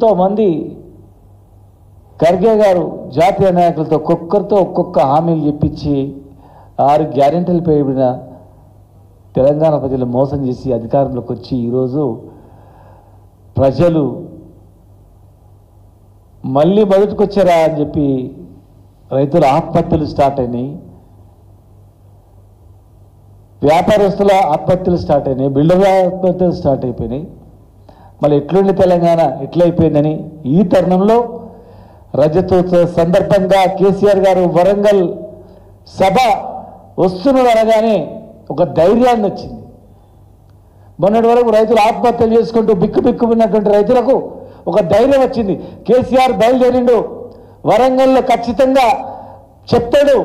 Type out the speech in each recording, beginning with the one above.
ఎంతోమంది ఖర్గే గారు జాతీయ నాయకులతో ఒక్కొక్కరితో ఒక్కొక్క హామీలు చెప్పించి 6 గ్యారెంటీలు పేరిన తెలంగాణ ప్రజలు మోసం చేసి అధికారంలోకి వచ్చి ఈరోజు ప్రజలు మళ్ళీ మొదటికొచ్చారా అని చెప్పి రైతుల ఆత్మహత్యలు స్టార్ట్ అయినాయి, వ్యాపారస్తుల ఆత్మహత్యలు స్టార్ట్ అయినాయి, బిల్డర్ల ఆత్మహత్యలు స్టార్ట్ అయిపోయినాయి. మళ్ళీ ఎట్లుండి తెలంగాణ ఎట్లయిపోయిందని ఈ తరుణంలో రజతోత్సవ సందర్భంగా కేసీఆర్ గారు వరంగల్ సభ వస్తున్నారు అనగానే ఒక ధైర్యాన్ని వచ్చింది. మొన్నటి వరకు రైతులు ఆత్మహత్యలు చేసుకుంటూ బిక్కుబిక్కున్నటువంటి రైతులకు ఒక ధైర్యం వచ్చింది. కేసీఆర్ బయలుదేరిండు, వరంగల్లో ఖచ్చితంగా చెప్తాడు,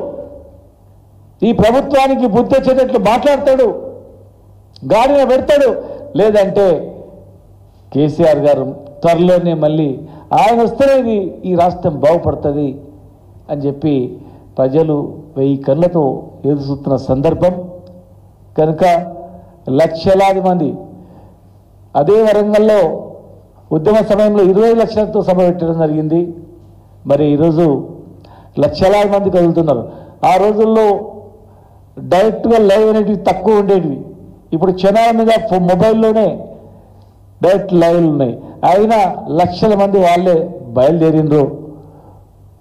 ఈ ప్రభుత్వానికి బుద్ధి వచ్చేటట్లు మాట్లాడతాడు, గాడిన పెడతాడు. లేదంటే కేసీఆర్ గారు త్వరలోనే మళ్ళీ ఆయన వస్తేనే ఈ రాష్ట్రం బాగుపడుతుంది అని చెప్పి ప్రజలు 1000 కళ్ళతో ఎదురుస్తున్న సందర్భం కనుక లక్షలాది మంది అదే వరంగల్లో ఉద్యమ సమయంలో 20 లక్షలతో సభ పెట్టడం జరిగింది. మరి ఈరోజు లక్షలాది మంది కదులుతున్నారు. ఆ రోజుల్లో డైరెక్ట్గా లైవ్ అనేటివి తక్కువ ఉండేటివి. ఇప్పుడు క్షణాల మీద మొబైల్లోనే డైరెక్ట్ లైవ్లు ఉన్నాయి. అయినా లక్షల మంది వాళ్ళే బయలుదేరినరు.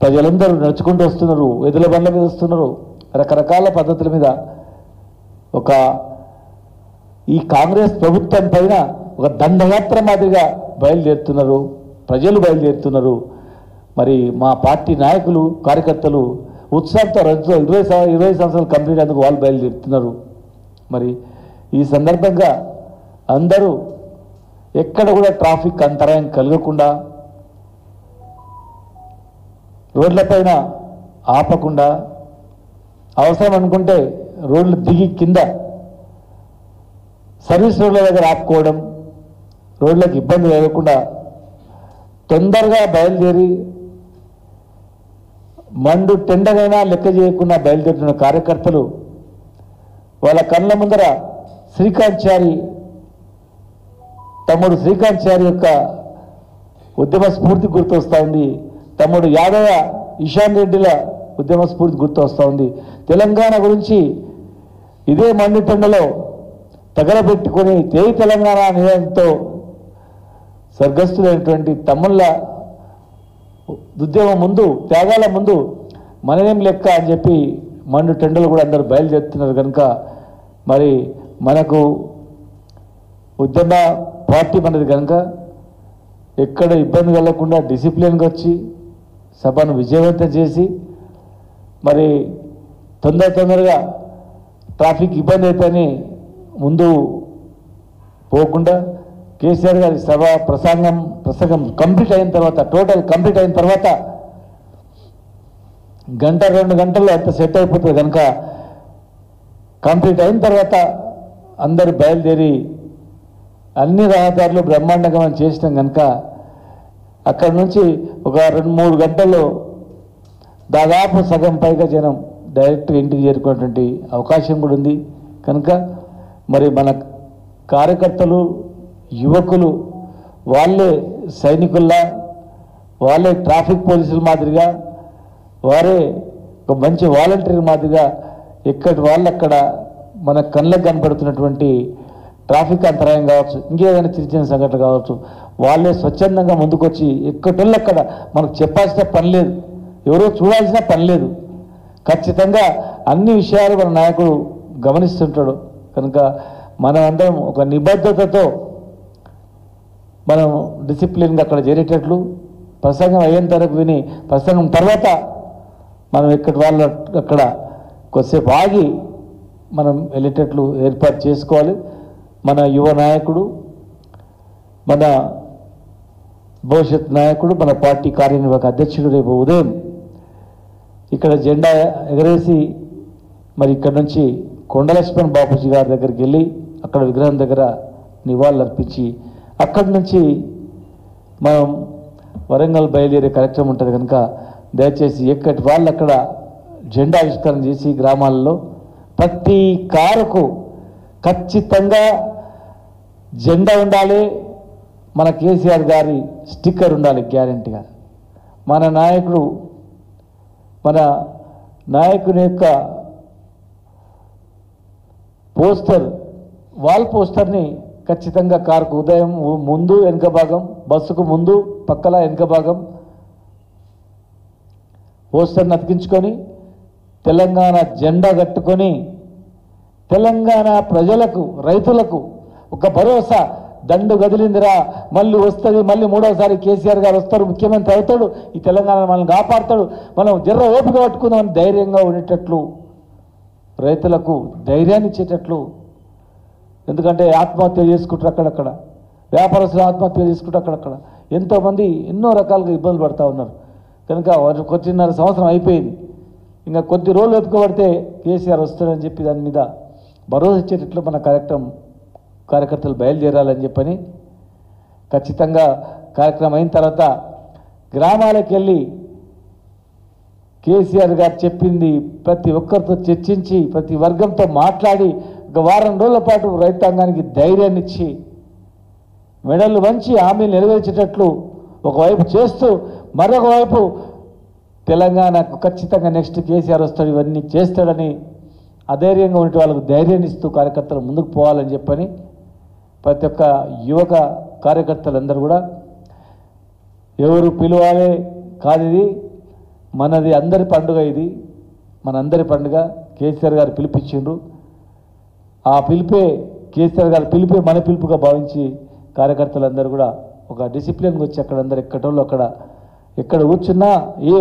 ప్రజలందరూ నడుచుకుంటూ వస్తున్నారు, ఎదుల బండ్ల మీద వస్తున్నారు, రకరకాల పద్ధతుల మీద ఈ కాంగ్రెస్ ప్రభుత్వం పైన ఒక దండయాత్ర మాదిరిగా బయలుదేరుతున్నారు, ప్రజలు బయలుదేరుతున్నారు. మరి మా పార్టీ నాయకులు కార్యకర్తలు ఉత్సాహంతో 20 సంవత్సరాలు కంప్లీట్ అయినందుకు వాళ్ళు బయలుదేరుతున్నారు. మరి ఈ సందర్భంగా అందరూ ఎక్కడ కూడా ట్రాఫిక్ అంతరాయం కలగకుండా, రోడ్లపైన ఆపకుండా, అవసరం అనుకుంటే రోడ్లు దిగి కింద సర్వీస్ రోడ్ల దగ్గర ఆపుకోవడం, రోడ్లకు ఇబ్బంది లేకుండా తొందరగా బయలుదేరి మండు టెండగైనా లెక్క చేయకుండా బయలుదేరుతున్న కార్యకర్తలు వాళ్ళ కళ్ళ ముందర తమ్ముడు శ్రీకాంత్ చారి యొక్క ఉద్యమ స్ఫూర్తి గుర్తొస్తూ ఉంది. తమ్ముడు యాదవ ఇషాన్ రెడ్డిల ఉద్యమ స్ఫూర్తి గుర్తొస్తూ ఉంది. తెలంగాణ గురించి ఇదే మండుటెండలో తగలబెట్టుకొని జై తెలంగాణ నినాదంతో స్వర్గస్థులైనటువంటి తమ్ముళ్ళ ఉద్యమం ముందు, త్యాగాల ముందు మనమేం లెక్క అని చెప్పి మండుటెండలు కూడా అందరూ బయలుదేరుతున్నారు. కనుక మరి మనకు ఉద్యమ పార్టీ మనది కనుక ఎక్కడ ఇబ్బంది కలగకుండా డిసిప్లిన్గా వచ్చి సభను విజయవంతం చేసి మరి తొందరగా ట్రాఫిక్ ఇబ్బంది అయితేనే ముందు పోకుండా కేసీఆర్ గారి సభ ప్రసంగం కంప్లీట్ అయిన తర్వాత, టోటల్ కంప్లీట్ అయిన తర్వాత 1-2 గంటల్లో అంత సెట్ అయిపోతుంది. కనుక కంప్లీట్ అయిన తర్వాత అందరూ బయలుదేరి అన్ని రహదారులు బ్రహ్మాండంగా మనం చేసినాం. కనుక అక్కడ నుంచి ఒక 2-3 గంటల్లో దాదాపు సగం పైగా జనం డైరెక్ట్గా ఇంటికి చేరుకునేటువంటి అవకాశం కూడా ఉంది. కనుక మరి మన కార్యకర్తలు, యువకులు వాళ్ళే సైనికుల్లా, వాళ్ళే ట్రాఫిక్ పోలీసుల మాదిరిగా, వారే ఒక మంచి వాలంటీర్ మాదిరిగా ఎక్కడి వాళ్ళు అక్కడ మన కళ్ళకు కనపడుతున్నటువంటి ట్రాఫిక్ అంతరాయం కావచ్చు, ఇంకేదైనా చిన్న సంఘటన కావచ్చు, వాళ్ళే స్వచ్ఛందంగా ముందుకొచ్చి ఎక్కటోళ్ళు అక్కడ మనకు చెప్పాల్సిన పని లేదు, ఎవరో చూడాల్సిన పని లేదు. ఖచ్చితంగా అన్ని విషయాలు మన నాయకుడు గమనిస్తుంటాడు. కనుక మనం అందరం ఒక నిబద్ధతతో మనం డిసిప్లిన్గా అక్కడ చేరేటట్లు ప్రసంగం అయ్యేంత వరకు విని, ప్రసంగం తర్వాత మనం ఎక్కడి వాళ్ళు అక్కడ కొద్దిసేపు ఆగి మనం వెళ్ళేటట్లు ఏర్పాటు చేసుకోవాలి. మన యువ నాయకుడు, మన భవిష్యత్ నాయకుడు, మన పార్టీ కార్యనిర్వాహక అధ్యక్షుడు రేపు ఉదయం ఇక్కడ జెండా ఎగరేసి మరి ఇక్కడ నుంచి కొండలక్ష్మణ్ బాపూజీ గారి దగ్గరికి వెళ్ళి అక్కడ విగ్రహం దగ్గర నివాళులు అర్పించి అక్కడి నుంచి మనం వరంగల్ బయలుదేరే కార్యక్రమం ఉంటుంది. కనుక దయచేసి ఎక్కడి వాళ్ళు అక్కడ జెండా ఆవిష్కరణ చేసి గ్రామాల్లో ప్రతి కారుకు ఖచ్చితంగా జెండా ఉండాలి, మన కేసీఆర్ గారి స్టిక్కర్ ఉండాలి గ్యారెంటీగా. మన నాయకుని యొక్క పోస్టర్, వాల్ పోస్టర్ని ఖచ్చితంగా కారుకు ఉదయం ముందు వెనుక భాగం, బస్సుకు ముందు పక్కల వెనుక భాగం పోస్టర్ని అతికించుకొని తెలంగాణ జెండా కట్టుకొని తెలంగాణ ప్రజలకు, రైతులకు ఒక భరోసా, దండు గదిలిందిరా, మళ్ళీ వస్తుంది, మళ్ళీ మూడోసారి కేసీఆర్ గారు వస్తారు, ముఖ్యమంత్రి అవుతాడు, ఈ తెలంగాణ మనల్ని కాపాడుతాడు, మనం జర్ర ఓపిక పట్టుకుందామని ధైర్యంగా ఉండేటట్లు, రైతులకు ధైర్యాన్ని ఇచ్చేటట్లు. ఎందుకంటే ఆత్మహత్యలు చేసుకుంటారు అక్కడక్కడ, వ్యాపారస్తులు ఆత్మహత్యలు చేసుకుంటారు అక్కడక్కడ, ఎంతోమంది ఎన్నో రకాలుగా ఇబ్బందులు పడుతూ ఉన్నారు. కనుక 1.5 సంవత్సరం అయిపోయింది, ఇంకా కొద్ది రోజులు ఎత్తుకోబడితే కేసీఆర్ వస్తాడని చెప్పి దాని మీద భరోసా ఇచ్చేటట్లు మన కార్యకర్తలు బయలుదేరాలని చెప్పని ఖచ్చితంగా కార్యక్రమం అయిన తర్వాత గ్రామాలకు వెళ్ళి కేసీఆర్ గారు చెప్పింది ప్రతి ఒక్కరితో చర్చించి ప్రతి వర్గంతో మాట్లాడి ఒక వారం రోజుల పాటు రైతాంగానికి ధైర్యాన్ని ఇచ్చి మెడలు వంచి హామీలు నెరవేర్చేటట్లు ఒకవైపు చేస్తూ మరొక వైపు తెలంగాణకు ఖచ్చితంగా నెక్స్ట్ కేసీఆర్ వస్తాడు, ఇవన్నీ చేస్తాడని అధైర్యంగా ఉంటే వాళ్ళకు ధైర్యాన్ని ఇస్తూ కార్యకర్తలు ముందుకు పోవాలని చెప్పని ప్రతి ఒక్క యువక కార్యకర్తలందరూ కూడా ఎవరు పిలవాలే కాదు, ఇది మనది అందరి పండుగ, ఇది మనందరి పండుగ. కేసీఆర్ గారు పిలిపించిండ్రు, ఆ పిలిపే కేసీఆర్ గారు పిలిపే మన పిలుపుగా భావించి కార్యకర్తలందరూ కూడా ఒక డిసిప్లిన్గా వచ్చి అక్కడ అందరు ఎక్కడోళ్ళు అక్కడ ఎక్కడ కూర్చున్నా ఏ